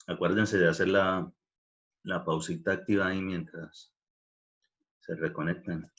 Acuérdense de hacer la pausita activa ahí mientras se reconectan.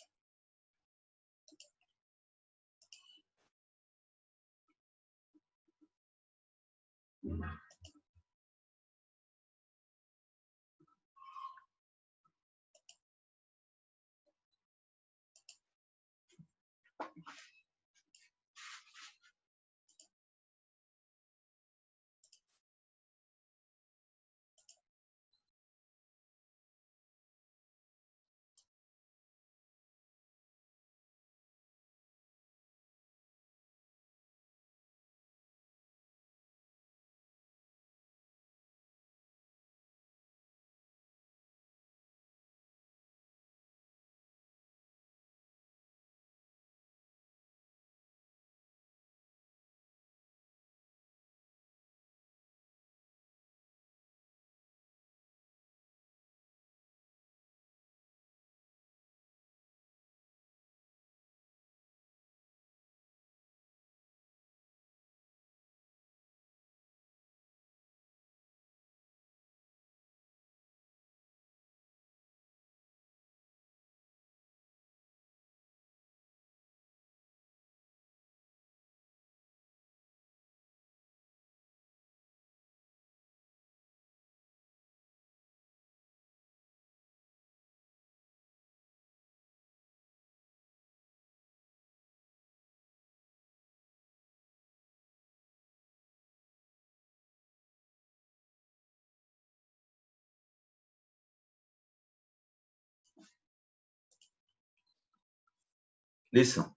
Listo.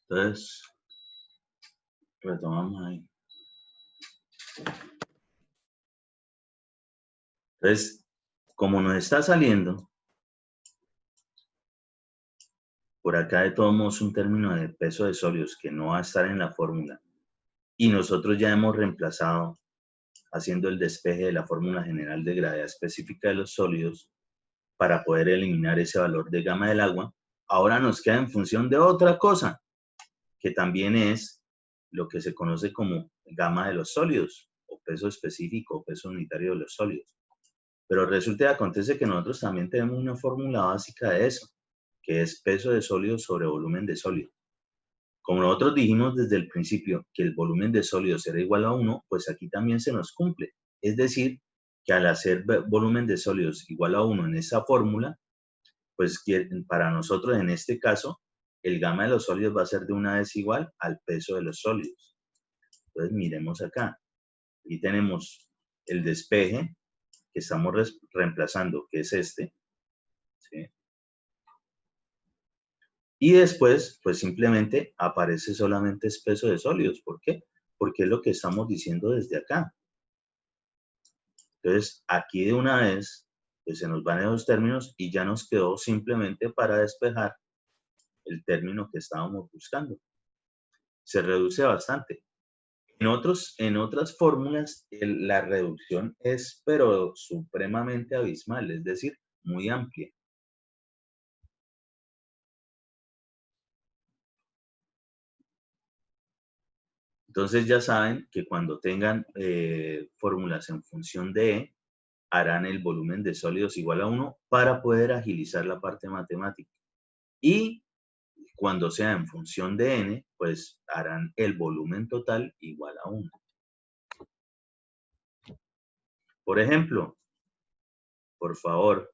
Entonces, retomamos ahí. Entonces, como nos está saliendo, por acá de todos modos un término de peso de sólidos que no va a estar en la fórmula, y nosotros ya hemos reemplazado haciendo el despeje de la fórmula general de gravedad específica de los sólidos para poder eliminar ese valor de gamma del agua, ahora nos queda en función de otra cosa, que también es lo que se conoce como gamma de los sólidos, o peso específico, o peso unitario de los sólidos. Pero resulta y acontece que nosotros también tenemos una fórmula básica de eso, que es peso de sólido sobre volumen de sólido. Como nosotros dijimos desde el principio que el volumen de sólido será igual a 1, pues aquí también se nos cumple. Es decir, que al hacer volumen de sólidos igual a 1 en esa fórmula, pues para nosotros en este caso, el gamma de los sólidos va a ser de una vez igual al peso de los sólidos. Entonces miremos acá. Aquí tenemos el despeje que estamos reemplazando, que es este, ¿sí? Y después, pues simplemente aparece solamente el peso de sólidos. ¿Por qué? Porque es lo que estamos diciendo desde acá. Entonces, aquí de una vez, pues se nos van esos términos y ya nos quedó simplemente para despejar el término que estábamos buscando. Se reduce bastante. En otras fórmulas, la reducción es, pero supremamente abismal, es decir, muy amplia. Entonces ya saben que cuando tengan fórmulas en función de E, harán el volumen de sólidos igual a 1 para poder agilizar la parte matemática. Y cuando sea en función de N, pues harán el volumen total igual a 1. Por ejemplo, por favor,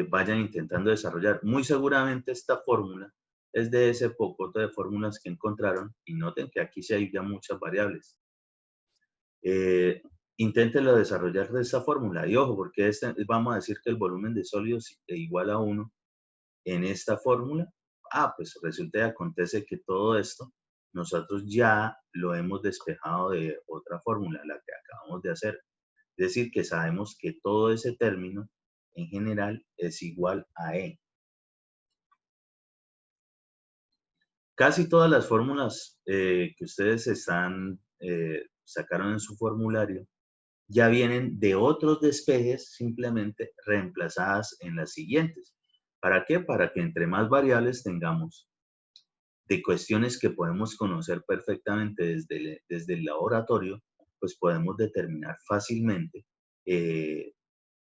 vayan intentando desarrollar. Muy seguramente esta fórmula es de ese pocoto de fórmulas que encontraron y noten que aquí sí hay ya muchas variables. Inténtenlo desarrollar de esta fórmula y ojo, porque vamos a decir que el volumen de sólidos es igual a 1 en esta fórmula. Pues resulta y acontece que todo esto nosotros ya lo hemos despejado de otra fórmula, la que acabamos de hacer. Es decir, que sabemos que todo ese término en general es igual a E. Casi todas las fórmulas que ustedes sacaron en su formulario ya vienen de otros despejes simplemente reemplazadas en las siguientes. ¿Para qué? Para que entre más variables tengamos de cuestiones que podemos conocer perfectamente desde el laboratorio, pues podemos determinar fácilmente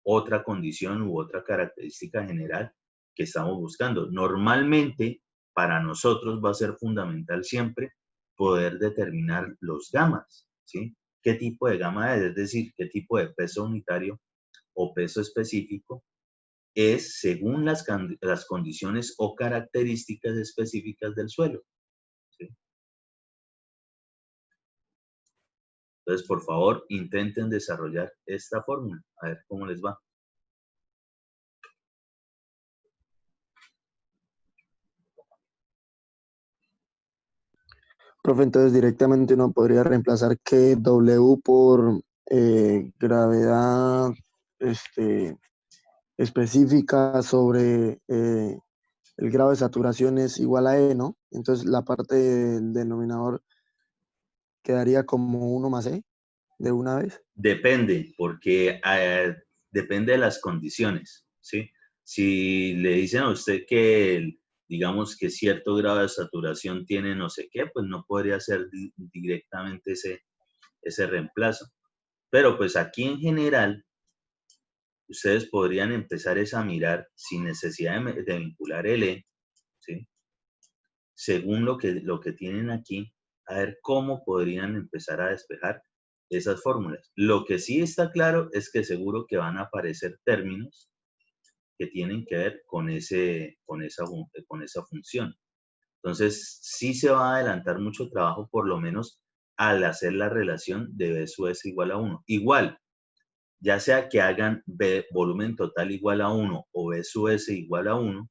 otra condición u otra característica general que estamos buscando. Normalmente, para nosotros va a ser fundamental siempre poder determinar los gamas, ¿sí? ¿Qué tipo de gama es? Es decir, qué tipo de peso unitario o peso específico es según las condiciones o características específicas del suelo, ¿sí? Entonces, por favor, intenten desarrollar esta fórmula, a ver cómo les va. Profe, entonces directamente uno podría reemplazar que W por gravedad específica sobre el grado de saturación es igual a E, ¿no? Entonces la parte del denominador quedaría como 1 más E de una vez. Depende, porque depende de las condiciones, ¿sí? Si le dicen a usted que, digamos, que cierto grado de saturación tiene no sé qué, pues no podría ser directamente ese reemplazo. Pero pues aquí en general, ustedes podrían empezar a mirar sin necesidad de vincular el E, ¿sí? Según lo que tienen aquí, a ver cómo podrían empezar a despejar esas fórmulas. Lo que sí está claro es que seguro que van a aparecer términos que tienen que ver con esa función. Entonces, sí se va a adelantar mucho trabajo, por lo menos al hacer la relación de B sub S igual a 1. Igual, ya sea que hagan B, volumen total igual a 1 o B sub S igual a 1,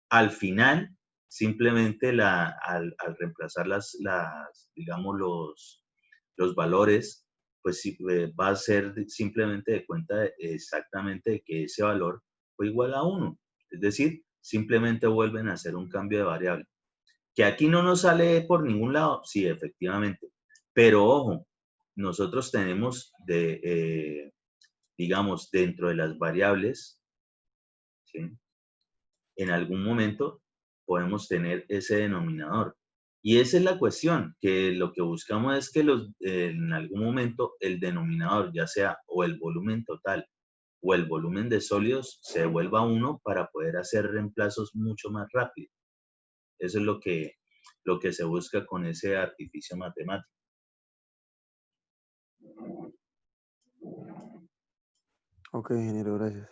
al final, simplemente al reemplazar digamos, los valores, pues sí, va a ser simplemente de cuenta exactamente de que ese valor fue igual a 1. Es decir, simplemente vuelven a hacer un cambio de variable. Que aquí no nos sale por ningún lado, sí, efectivamente. Pero ojo, nosotros tenemos digamos, dentro de las variables, ¿sí? En algún momento podemos tener ese denominador. Y esa es la cuestión, que lo que buscamos es que en algún momento el denominador, ya sea o el volumen total o el volumen de sólidos, se devuelva a 1 para poder hacer reemplazos mucho más rápido. Eso es lo que se busca con ese artificio matemático. Ok, ingeniero, gracias.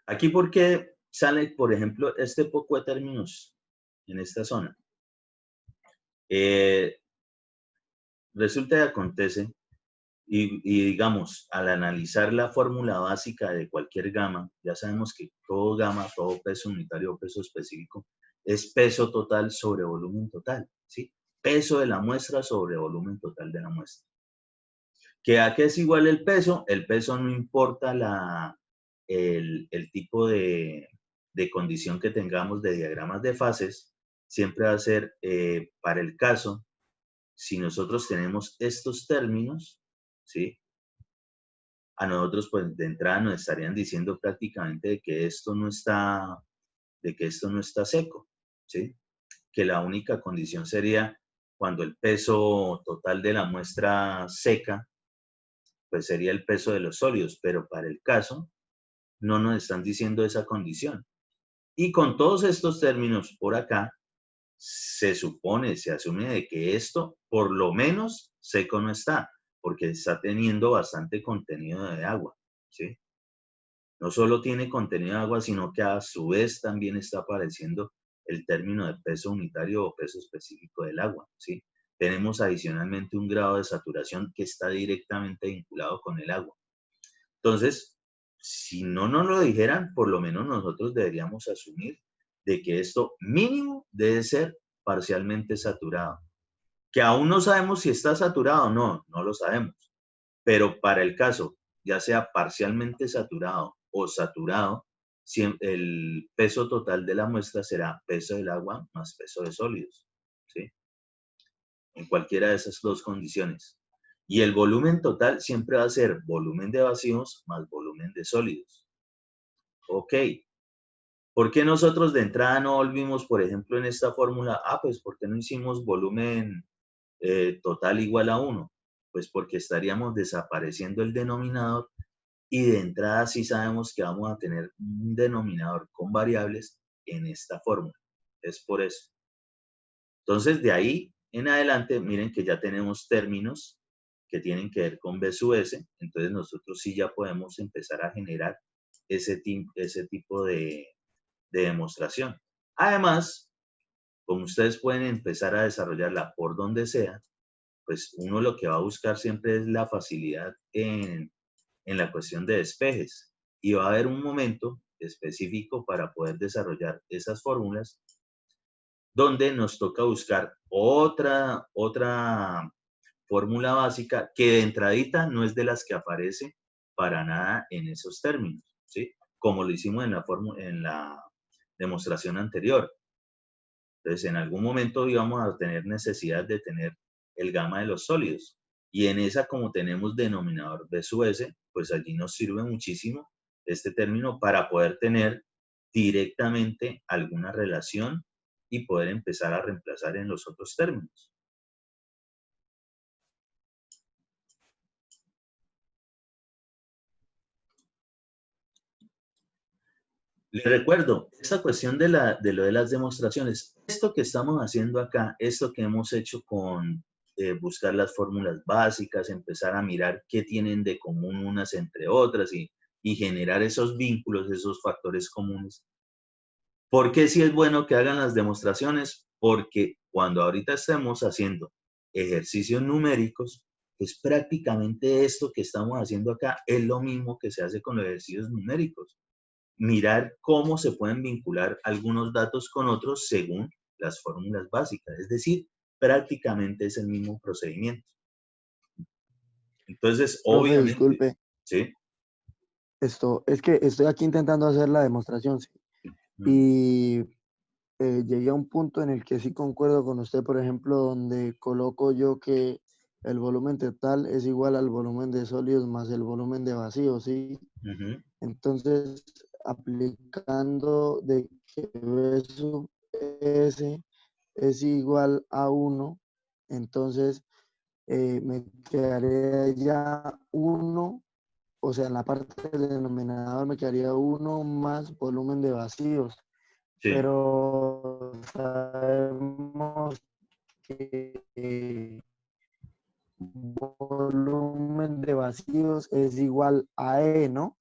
Aquí, ¿por qué sale, por ejemplo, este poco de términos en esta zona? Resulta y acontece, y digamos, al analizar la fórmula básica de cualquier gama, ya sabemos que todo gama, todo peso unitario o peso específico, es peso total sobre volumen total, ¿sí? Peso de la muestra sobre volumen total de la muestra. ¿A qué es igual el peso? El peso no importa el tipo de condición que tengamos de diagramas de fases, siempre va a ser para el caso, si nosotros tenemos estos términos, ¿sí? A nosotros, pues, de entrada nos estarían diciendo prácticamente de que esto no está seco, ¿sí? Que la única condición sería cuando el peso total de la muestra seca, pues sería el peso de los sólidos, pero para el caso no nos están diciendo esa condición. Y con todos estos términos por acá, se asume de que esto por lo menos seco no está, porque está teniendo bastante contenido de agua, ¿sí? No solo tiene contenido de agua, sino que a su vez también está apareciendo el término de peso unitario o peso específico del agua, ¿sí? Tenemos adicionalmente un grado de saturación que está directamente vinculado con el agua. Entonces, si no nos lo dijeran, por lo menos nosotros deberíamos asumir de que esto mínimo debe ser parcialmente saturado. Que aún no sabemos si está saturado, no lo sabemos. Pero para el caso, ya sea parcialmente saturado o saturado, el peso total de la muestra será peso del agua más peso de sólidos, ¿sí? en cualquiera de esas dos condiciones. Y el volumen total siempre va a ser volumen de vacíos más volumen de sólidos. Ok. ¿Por qué nosotros de entrada no volvimos, por ejemplo, en esta fórmula? Pues porque no hicimos volumen total igual a 1. Pues porque estaríamos desapareciendo el denominador y de entrada sí sabemos que vamos a tener un denominador con variables en esta fórmula. Es por eso. Entonces, de ahí en adelante, miren que ya tenemos términos que tienen que ver con B sub S. Entonces, nosotros sí ya podemos empezar a generar ese tipo de demostración. Además, como ustedes pueden empezar a desarrollarla por donde sea, pues uno lo que va a buscar siempre es la facilidad en la cuestión de despejes. Y va a haber un momento específico para poder desarrollar esas fórmulas donde nos toca buscar otra fórmula básica que de entradita no es de las que aparece para nada en esos términos, ¿sí? Como lo hicimos en la demostración anterior. Entonces, en algún momento íbamos a tener necesidad de tener el gamma de los sólidos. Y en esa, como tenemos denominador B sub S, pues allí nos sirve muchísimo este término para poder tener directamente alguna relación y poder empezar a reemplazar en los otros términos. Les recuerdo, esta cuestión de lo de las demostraciones, esto que estamos haciendo acá, esto que hemos hecho con buscar las fórmulas básicas, empezar a mirar qué tienen de común unas entre otras y generar esos vínculos, esos factores comunes. ¿Por qué sí es bueno que hagan las demostraciones? Porque cuando ahorita estemos haciendo ejercicios numéricos, pues prácticamente esto que estamos haciendo acá es lo mismo que se hace con los ejercicios numéricos. Mirar cómo se pueden vincular algunos datos con otros según las fórmulas básicas. Es decir, prácticamente es el mismo procedimiento. Entonces, Profe, obviamente, disculpe, ¿sí? es que estoy aquí intentando hacer la demostración, ¿sí? Y llegué a un punto en el que sí concuerdo con usted, por ejemplo, donde coloco yo que el volumen total es igual al volumen de sólidos más el volumen de vacíos, ¿sí? Entonces, aplicando de que B sub S es igual a 1, entonces me quedaría ya 1, o sea, en la parte del denominador me quedaría 1 más volumen de vacíos. Sí. Pero sabemos que volumen de vacíos es igual a E, ¿no?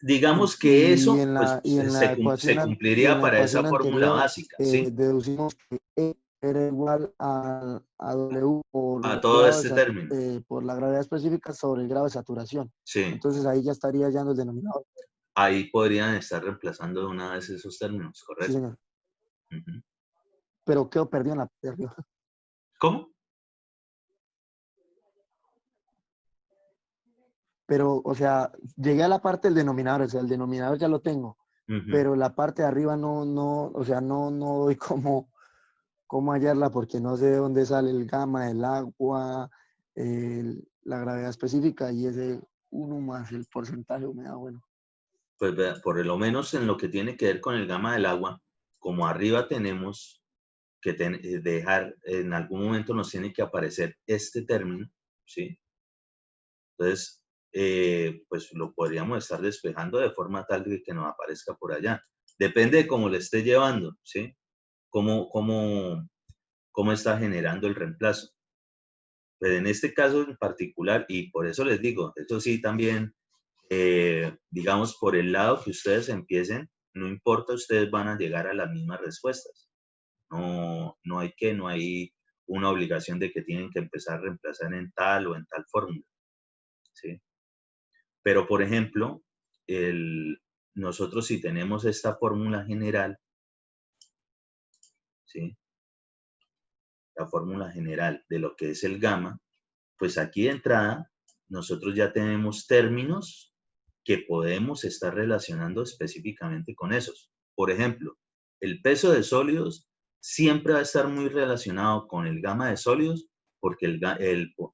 Digamos que Y eso en pues, la, y en la se ecuación, y cumpliría en la para esa ecuación fórmula anterior básica, ¿sí? deducimos que E era igual a W A por todo grado este término. por la gravedad específica sobre el grado de saturación. Sí. Entonces ahí ya estaría hallando el denominador. Ahí podrían estar reemplazando de una vez esos términos, Sí, ¿correcto? señor. Uh-huh. Pero quedó perdido en la parte de arriba. ¿Cómo? Pero, o sea, llegué a la parte del denominador, o sea, el denominador ya lo tengo, pero la parte de arriba o sea, no doy cómo hallarla porque no sé de dónde sale el gamma del agua, la gravedad específica y ese 1 más el porcentaje de humedad, bueno. Pues vea, por lo menos en lo que tiene que ver con el gamma del agua, como arriba tenemos que dejar, en algún momento nos tiene que aparecer este término, ¿sí? Entonces, pues lo podríamos estar despejando de forma tal de que nos aparezca por allá. Depende de cómo le esté llevando, ¿sí? Cómo está generando el reemplazo. Pero en este caso en particular, y por eso les digo, eso sí también, digamos, por el lado que ustedes empiecen, no importa, ustedes van a llegar a las mismas respuestas. No hay una obligación de que tienen que empezar a reemplazar en tal o en tal fórmula, ¿sí? Pero, por ejemplo, nosotros si tenemos esta fórmula general, ¿sí? La fórmula general de lo que es el gamma, pues aquí de entrada nosotros ya tenemos términos que podemos estar relacionando específicamente con esos. Por ejemplo, el peso de sólidos siempre va a estar muy relacionado con el gamma de sólidos, porque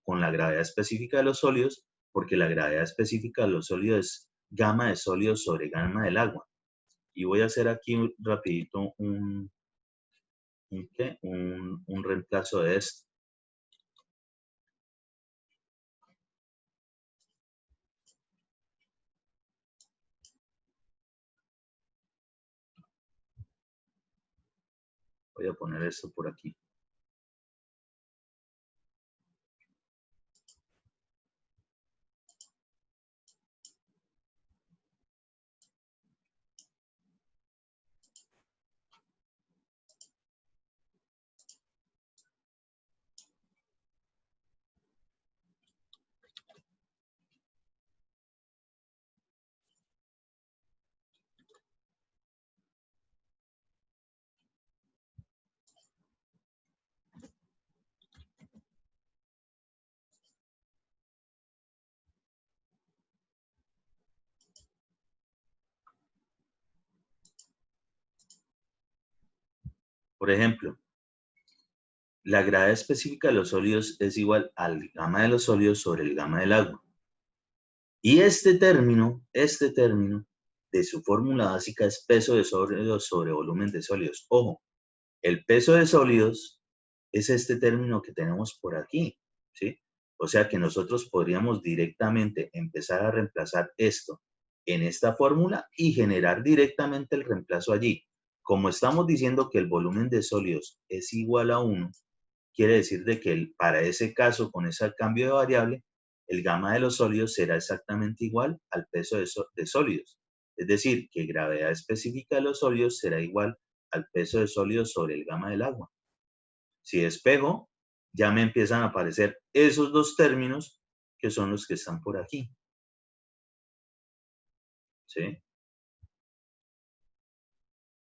con la gravedad específica de los sólidos, porque la gravedad específica de los sólidos es gamma de sólidos sobre gamma del agua. Y voy a hacer aquí rapidito un reemplazo de esto. Voy a poner esto por aquí. Por ejemplo, la gravedad específica de los sólidos es igual al gamma de los sólidos sobre el gamma del agua. Y este término de su fórmula básica es peso de sólidos sobre volumen de sólidos. Ojo, el peso de sólidos es este término que tenemos por aquí, ¿sí? O sea que nosotros podríamos directamente empezar a reemplazar esto en esta fórmula y generar directamente el reemplazo allí. Como estamos diciendo que el volumen de sólidos es igual a 1, quiere decir de que para ese caso, con ese cambio de variable, el gamma de los sólidos será exactamente igual al peso de sólidos. Es decir, que gravedad específica de los sólidos será igual al peso de sólidos sobre el gamma del agua. Si despejo, ya me empiezan a aparecer esos dos términos que son los que están por aquí. ¿Sí?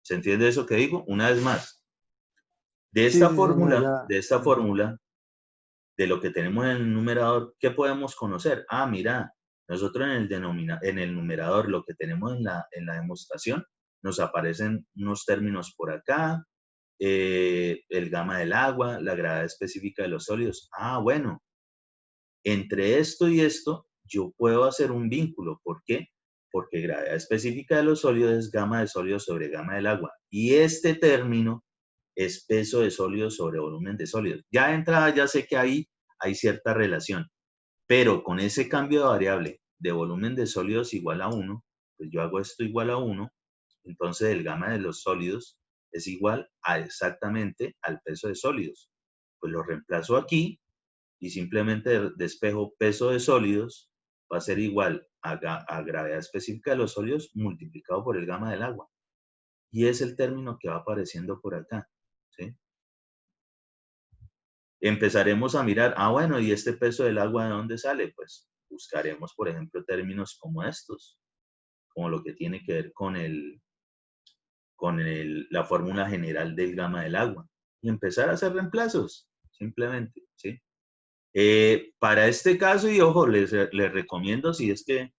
¿Se entiende eso que digo? Una vez más, de Sí, esta sí, señor, fórmula, ya. de lo que tenemos en el numerador, ¿qué podemos conocer? Ah, mira, nosotros en el numerador, lo que tenemos en la demostración, nos aparecen unos términos por acá, el gamma del agua, la gravedad específica de los sólidos. Ah, bueno, entre esto y esto, yo puedo hacer un vínculo. ¿Por qué? Porque gravedad específica de los sólidos es gamma de sólidos sobre gamma del agua. Y este término es peso de sólidos sobre volumen de sólidos. Ya de entrada ya sé que ahí hay cierta relación, pero con ese cambio de variable de volumen de sólidos igual a 1, pues yo hago esto igual a 1, entonces el gamma de los sólidos es igual a exactamente al peso de sólidos. Pues lo reemplazo aquí y simplemente despejo peso de sólidos va a ser igual a gravedad específica de los sólidos multiplicado por el gamma del agua. Y es el término que va apareciendo por acá. ¿Sí? Empezaremos a mirar, ah, bueno, ¿y este peso del agua de dónde sale? Pues buscaremos, por ejemplo, términos como estos, como lo que tiene que ver con la fórmula general del gamma del agua. Y empezar a hacer reemplazos, simplemente, ¿sí? Para este caso, y ojo, les recomiendo, si es que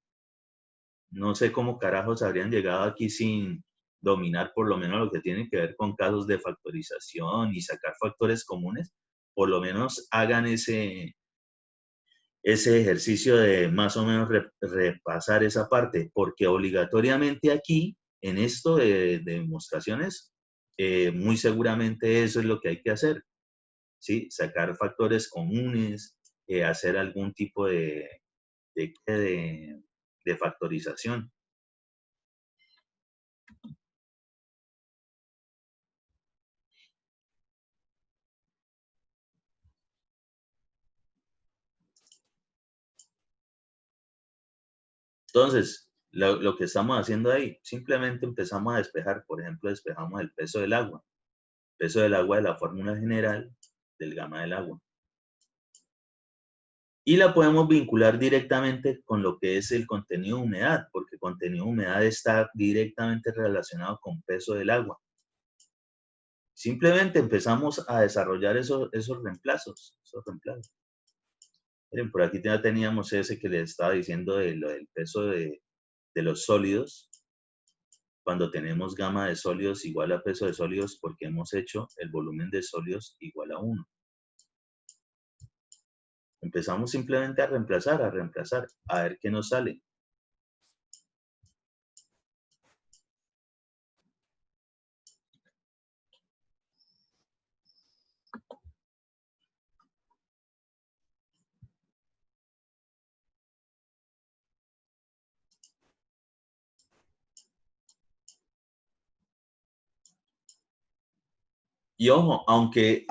no sé cómo carajos habrían llegado aquí sin dominar por lo menos lo que tiene que ver con casos de factorización y sacar factores comunes, por lo menos hagan ese ejercicio de más o menos repasar esa parte, porque obligatoriamente aquí, en esto de demostraciones, muy seguramente eso es lo que hay que hacer, ¿sí? Sacar factores comunes, hacer algún tipo de factorización. Entonces, lo que estamos haciendo ahí, simplemente empezamos a despejar, por ejemplo, despejamos el peso del agua. Peso del agua de la fórmula general del gamma del agua. Y la podemos vincular directamente con lo que es el contenido de humedad, porque contenido de humedad está directamente relacionado con peso del agua. Simplemente empezamos a desarrollar esos reemplazos. Miren, por aquí ya teníamos ese que les estaba diciendo de lo del peso de los sólidos. cuando tenemos gama de sólidos igual a peso de sólidos porque hemos hecho el volumen de sólidos igual a 1. Empezamos simplemente a reemplazar, a ver qué nos sale. Y ojo, aunque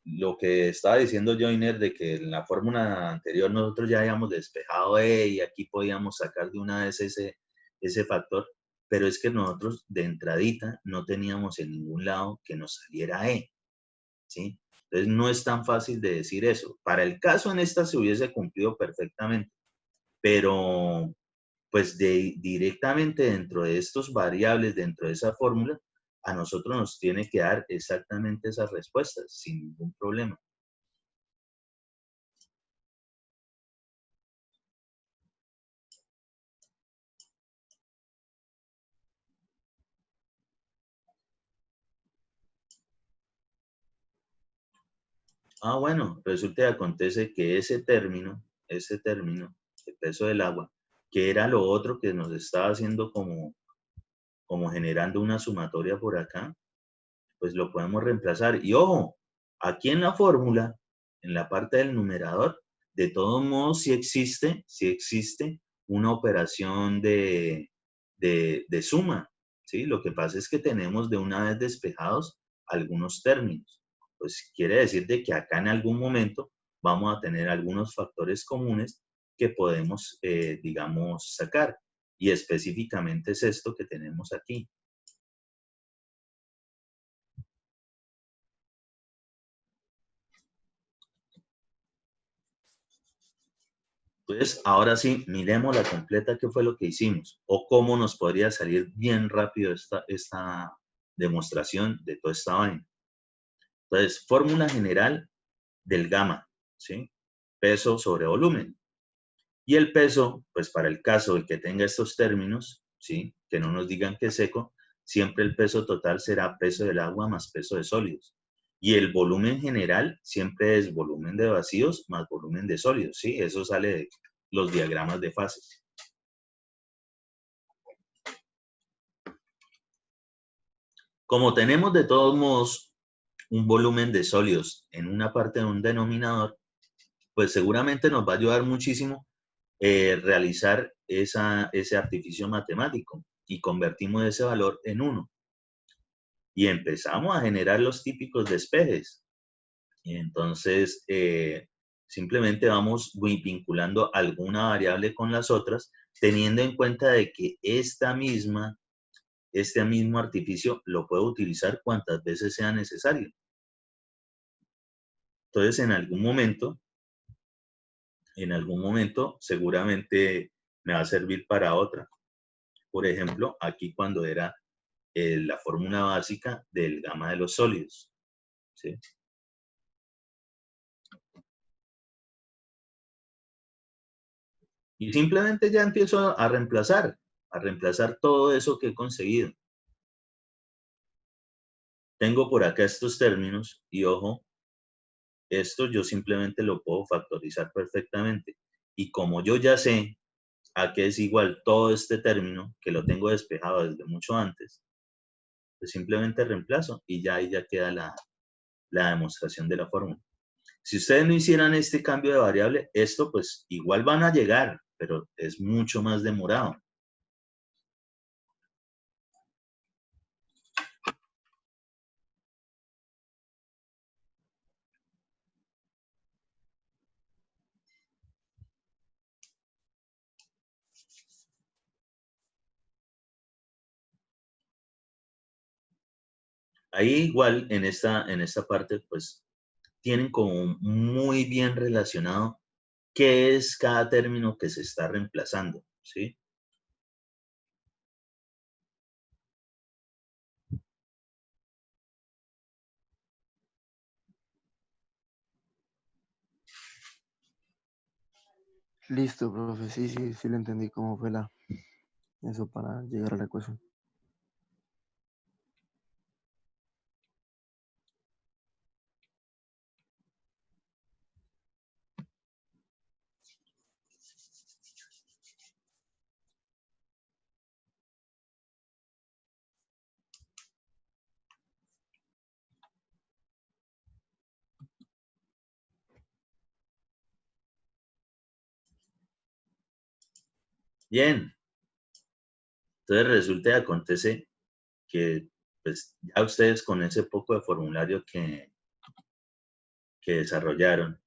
lo que estaba diciendo Joyner de que en la fórmula anterior nosotros ya habíamos despejado E y aquí podíamos sacar de una vez ese factor, pero es que nosotros de entradita no teníamos en ningún lado que nos saliera E, ¿sí? Entonces no es tan fácil de decir eso. Para el caso en esta se hubiese cumplido perfectamente, pero pues directamente dentro de estos variables, dentro de esa fórmula, a nosotros nos tiene que dar exactamente esas respuestas, sin ningún problema. Ah, bueno, resulta y acontece que ese término, el peso del agua, que era lo otro que nos estaba haciendo como generando una sumatoria por acá, pues lo podemos reemplazar. Y ojo, aquí en la fórmula, en la parte del numerador, de todos modos sí existe una operación de suma, ¿sí? Lo que pasa es que tenemos de una vez despejados algunos términos. Pues quiere decir de que acá en algún momento vamos a tener algunos factores comunes que podemos, digamos, sacar. Y específicamente es esto que tenemos aquí. Entonces, ahora sí, miremos la completa qué fue lo que hicimos o cómo nos podría salir bien rápido esta demostración de toda esta vaina. Entonces, fórmula general del gamma, ¿sí? Peso sobre volumen. Y el peso, pues para el caso de que tenga estos términos, ¿sí? Que no nos digan que es seco, siempre el peso total será peso del agua más peso de sólidos. Y el volumen general siempre es volumen de vacíos más volumen de sólidos, ¿sí? Eso sale de los diagramas de fases. Como tenemos de todos modos un volumen de sólidos en una parte de un denominador, pues seguramente nos va a ayudar muchísimo realizar ese artificio matemático y convertimos ese valor en 1. Y empezamos a generar los típicos despejes. Y entonces, simplemente vamos vinculando alguna variable con las otras, teniendo en cuenta de que este mismo artificio lo puedo utilizar cuantas veces sea necesario. Entonces, en algún momento, seguramente me va a servir para otra. Por ejemplo, aquí cuando era la fórmula básica del gamma de los sólidos, ¿sí? Y simplemente ya empiezo a reemplazar todo eso que he conseguido. Tengo por acá estos términos y ojo, esto yo simplemente lo puedo factorizar perfectamente. Y como yo ya sé a qué es igual todo este término, que lo tengo despejado desde mucho antes, pues simplemente reemplazo y ya ahí ya queda la demostración de la fórmula. Si ustedes no hicieran este cambio de variable, esto pues igual van a llegar, pero es mucho más demorado. Ahí igual en esta parte pues tienen como muy bien relacionado qué es cada término que se está reemplazando, ¿sí? Listo, profe. Sí, sí, sí le entendí cómo fue eso para llegar a la ecuación. Bien, entonces resulta y acontece que pues ya ustedes con ese poco de formulario que desarrollaron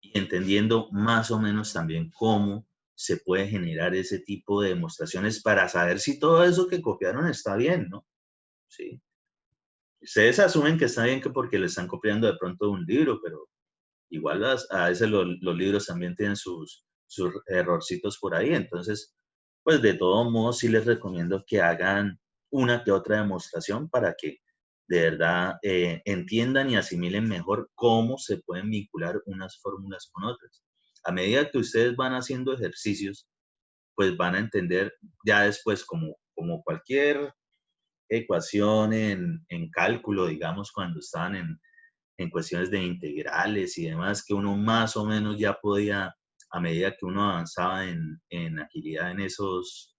y entendiendo más o menos también cómo se puede generar ese tipo de demostraciones para saber si todo eso que copiaron está bien, ¿no? Sí. Ustedes asumen que está bien que porque le están copiando de pronto un libro, pero igual a veces los libros también tienen sus errorcitos por ahí. Entonces, pues de todos modos sí les recomiendo que hagan una que otra demostración para que de verdad entiendan y asimilen mejor cómo se pueden vincular unas fórmulas con otras. A medida que ustedes van haciendo ejercicios, pues van a entender ya después como cualquier ecuación en cálculo, digamos, cuando estaban en cuestiones de integrales y demás, que uno más o menos ya podía, a medida que uno avanzaba en agilidad en esos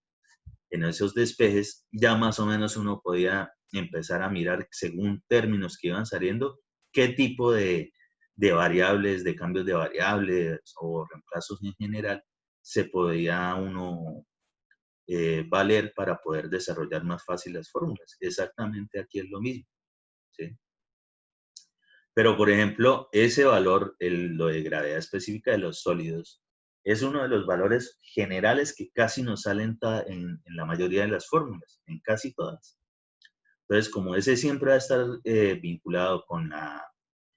despejes, ya más o menos uno podía empezar a mirar según términos que iban saliendo, qué tipo de variables, de cambios de variables o reemplazos en general se podía uno valer para poder desarrollar más fácil las fórmulas. Exactamente aquí es lo mismo, ¿sí? Pero, por ejemplo, ese valor, lo de gravedad específica de los sólidos, es uno de los valores generales que casi nos salen en la mayoría de las fórmulas, en casi todas. Entonces, como ese siempre va a estar vinculado con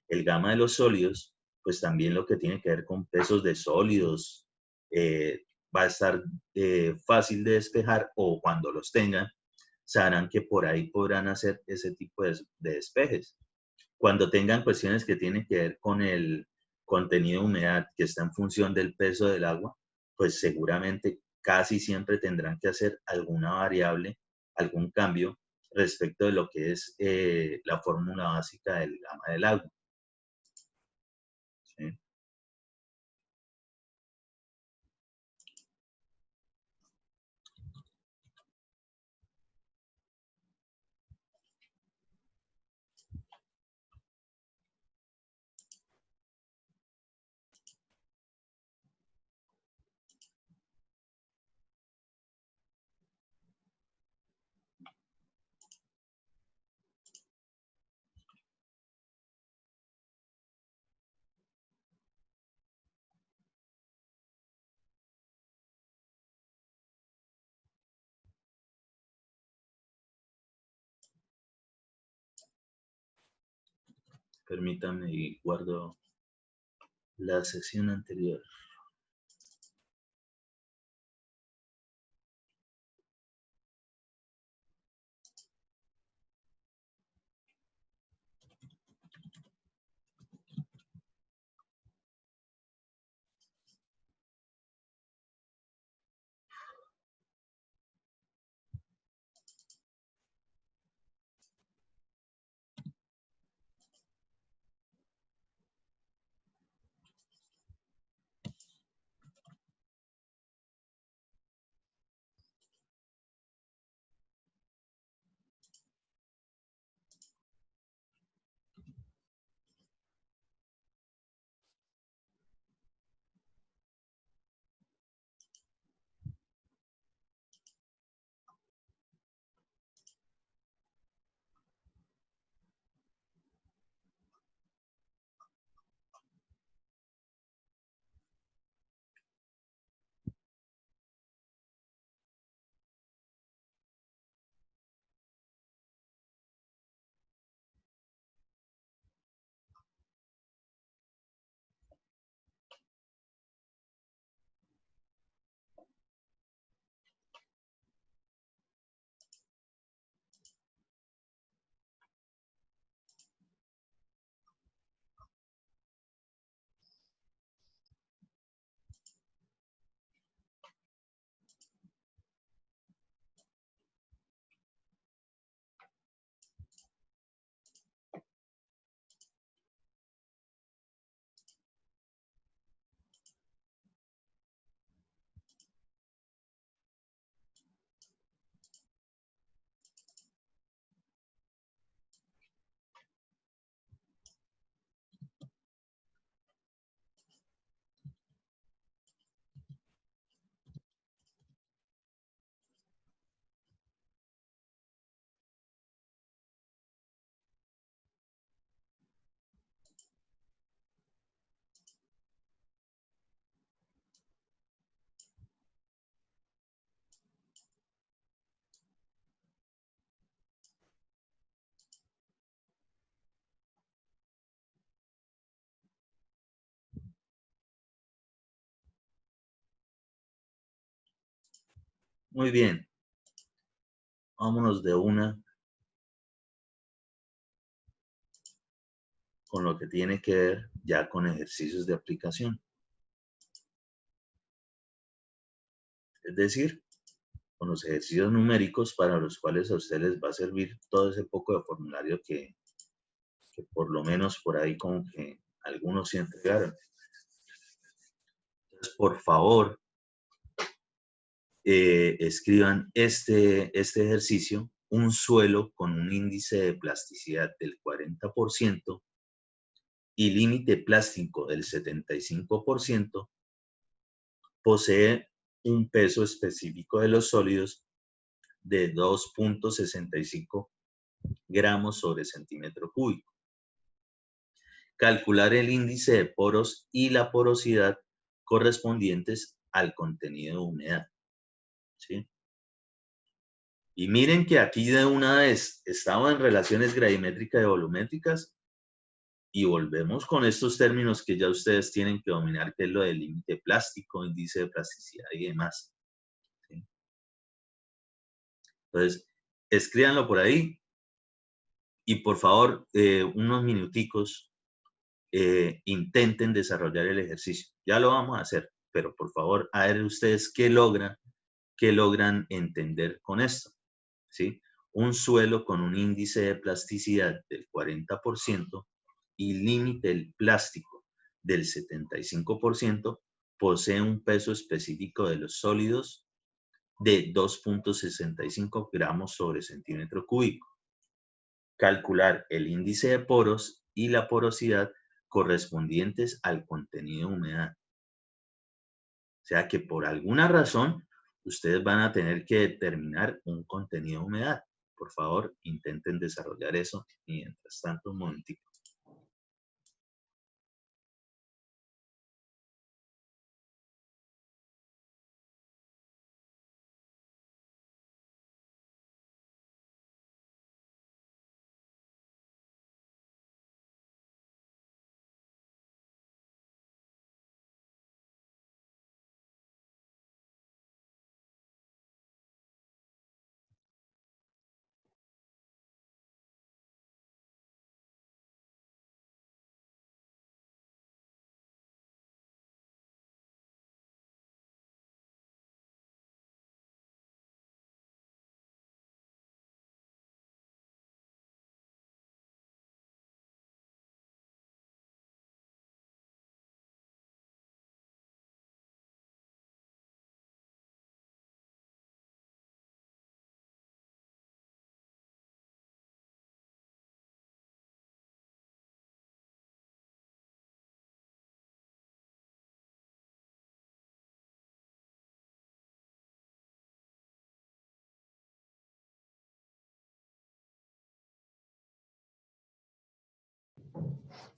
el gamma de los sólidos, pues también lo que tiene que ver con pesos de sólidos eh, va a estar fácil de despejar o cuando los tengan, sabrán que por ahí podrán hacer ese tipo de despejes. Cuando tengan cuestiones que tienen que ver con el contenido de humedad que está en función del peso del agua, pues seguramente casi siempre tendrán que hacer alguna variable, algún cambio respecto de lo que es la fórmula básica del gamma del agua. ¿Sí? Permítanme y guardo la sesión anterior. Muy bien. Vámonos de una con lo que tiene que ver ya con ejercicios de aplicación. Es decir, con los ejercicios numéricos para los cuales a ustedes les va a servir todo ese poco de formulario que por lo menos por ahí como que algunos se entregaron. Entonces, por favor, escriban este ejercicio, un suelo con un índice de plasticidad del 40% y límite plástico del 75%, posee un peso específico de los sólidos de 2.65 gramos sobre centímetro cúbico. Calcular el índice de poros y la porosidad correspondientes al contenido de humedad. ¿Sí? Y miren que aquí de una vez estamos en relaciones gravimétricas y volumétricas y volvemos con estos términos que ya ustedes tienen que dominar, que es lo del límite plástico, índice de plasticidad y demás. ¿Sí? Entonces, escríbanlo por ahí y por favor, unos minuticos, intenten desarrollar el ejercicio. Ya lo vamos a hacer, pero por favor, a ver ustedes qué logran entender con esto. ¿Sí? Un suelo con un índice de plasticidad del 40% y límite del plástico del 75% posee un peso específico de los sólidos de 2.65 gramos sobre centímetro cúbico. Calcular el índice de poros y la porosidad correspondientes al contenido de humedad. O sea que por alguna razón ustedes van a tener que determinar un contenido de humedad. Por favor, intenten desarrollar eso. Mientras tanto, un momentito.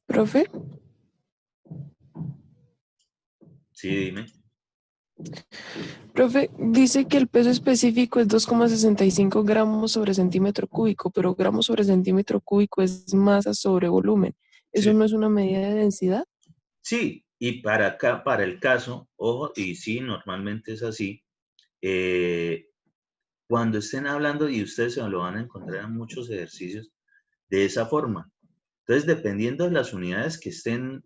Profe, Sí, dime. profe, dice que el peso específico es 2,65 gramos sobre centímetro cúbico, pero gramos sobre centímetro cúbico es masa sobre volumen. ¿Eso Sí. no es una medida de densidad? Sí, y para acá, para el caso, ojo, y sí, normalmente es así. Cuando estén hablando, y ustedes se lo van a encontrar en muchos ejercicios de esa forma. Entonces, dependiendo de las unidades que estén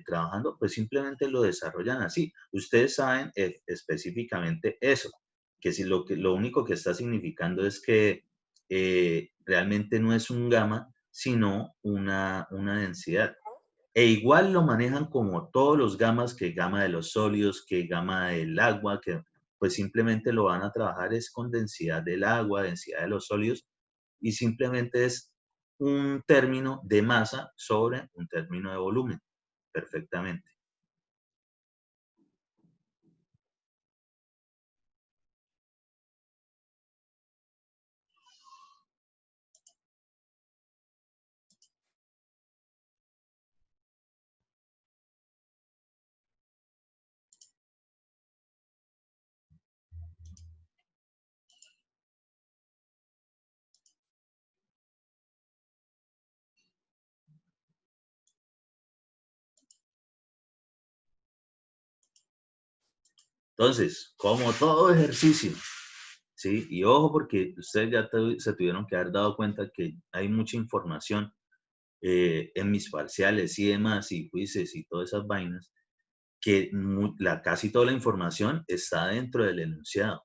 trabajando, pues simplemente lo desarrollan así. Ustedes saben específicamente eso, que si lo único que está significando es que realmente no es un gamma, sino una densidad. E igual lo manejan como todos los gamas, que gama de los sólidos, que gama del agua, que pues simplemente lo van a trabajar es con densidad del agua, densidad de los sólidos, y simplemente es un término de masa sobre un término de volumen, perfectamente. Entonces, como todo ejercicio, ¿sí? Y ojo, porque ustedes ya se tuvieron que haber dado cuenta que hay mucha información en mis parciales y demás, y quizzes y todas esas vainas, que casi toda la información está dentro del enunciado,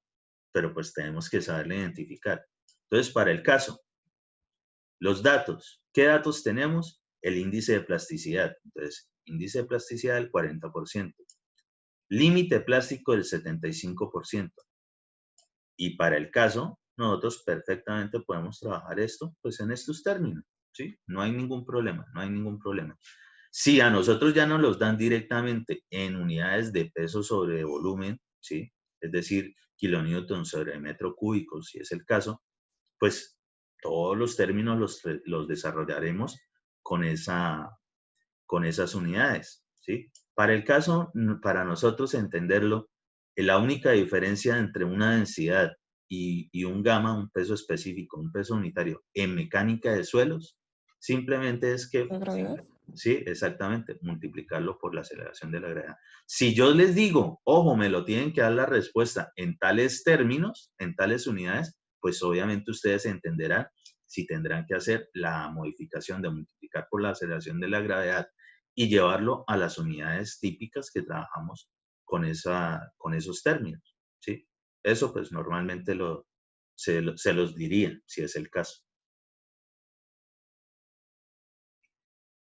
pero pues tenemos que saberla identificar. Entonces, para el caso, los datos. ¿Qué datos tenemos? El índice de plasticidad. Entonces, índice de plasticidad del 40%. Límite plástico del 75%. Y para el caso, nosotros perfectamente podemos trabajar esto, pues en estos términos, ¿sí? No hay ningún problema, no hay ningún problema. Si a nosotros ya nos los dan directamente en unidades de peso sobre volumen, ¿sí? Es decir, kilonewton sobre metro cúbico, si es el caso, pues todos los términos los desarrollaremos con esas unidades, ¿sí? Para el caso, para nosotros entenderlo, la única diferencia entre una densidad y un gamma, un peso específico, un peso unitario en mecánica de suelos, simplemente es que, ¿La gravedad? sí, exactamente, multiplicarlo por la aceleración de la gravedad. Si yo les digo, ojo, me lo tienen que dar la respuesta en tales términos, en tales unidades, pues obviamente ustedes entenderán si tendrán que hacer la modificación de multiplicar por la aceleración de la gravedad y llevarlo a las unidades típicas que trabajamos con esos términos, ¿sí? Eso pues normalmente se los diría, si es el caso.